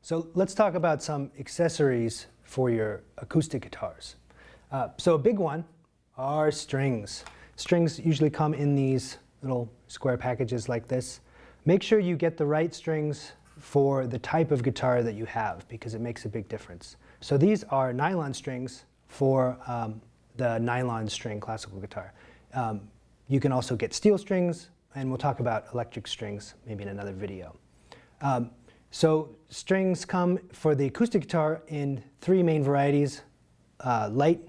So let's talk about some accessories for your acoustic guitars. So a big one are strings. Strings usually come in these little square packages like this. Make sure you get the right strings for the type of guitar that you have, because it makes a big difference. So these are nylon strings for the nylon string classical guitar. You can also get steel strings, and we'll talk about electric strings maybe in another video. So strings come for the acoustic guitar in three main varieties: light,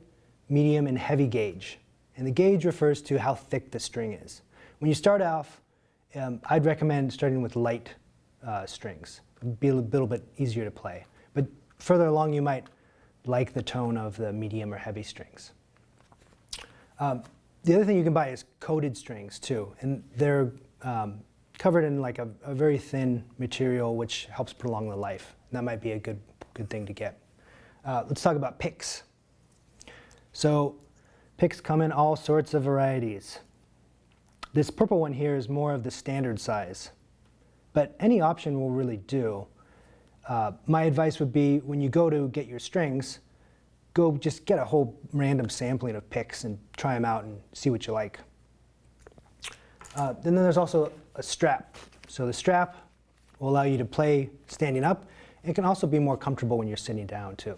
medium, and heavy gauge. And the gauge refers to how thick the string is. When you start off, I'd recommend starting with light strings. It'll be a little bit easier to play. But further along, you might like the tone of the medium or heavy strings. The other thing you can buy is coated strings too, and they're covered in like a very thin material, which helps prolong the life. And that might be a good thing to get. Let's talk about picks. So picks come in all sorts of varieties. This purple one here is more of the standard size, but any option will really do. My advice would be, when you go to get your strings, go just get a whole random sampling of picks and try them out and see what you like. Then there's also a strap. So the strap will allow you to play standing up. It can also be more comfortable when you're sitting down too.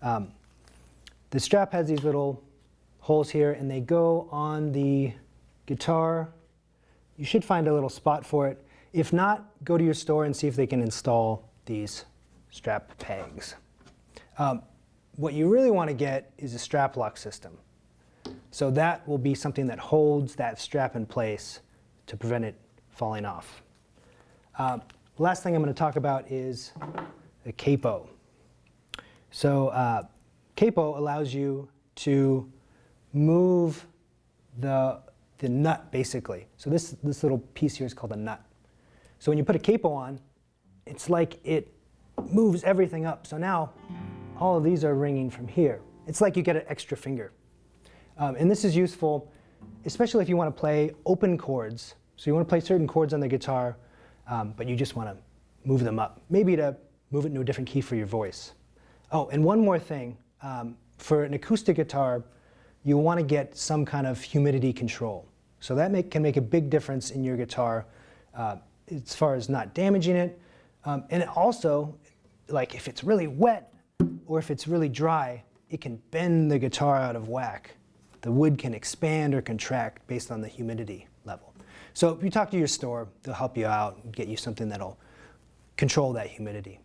The strap has these little holes here, and they go on the guitar. You should find a little spot for it. If not, go to your store and see if they can install these strap pegs. What you really want to get is a strap lock system. So that will be something that holds that strap in place to prevent it falling off. Last thing I'm going to talk about is the Capo. So Capo allows you to move the nut, basically. So this little piece here is called a nut. So when you put a Capo on, it's like it moves everything up. So now all of these are ringing from here. It's like you get an extra finger. And this is useful, especially if you want to play open chords. So you want to play certain chords on the guitar, but you just want to move them up. Maybe to move it into a different key for your voice. Oh, and one more thing. For an acoustic guitar, you want to get some kind of humidity control. So that can make a big difference in your guitar as far as not damaging it. And it also, like if it's really wet or if it's really dry, it can bend the guitar out of whack. The wood can expand or contract based on the humidity level. So if you talk to your store, they'll help you out and get you something that'll control that humidity.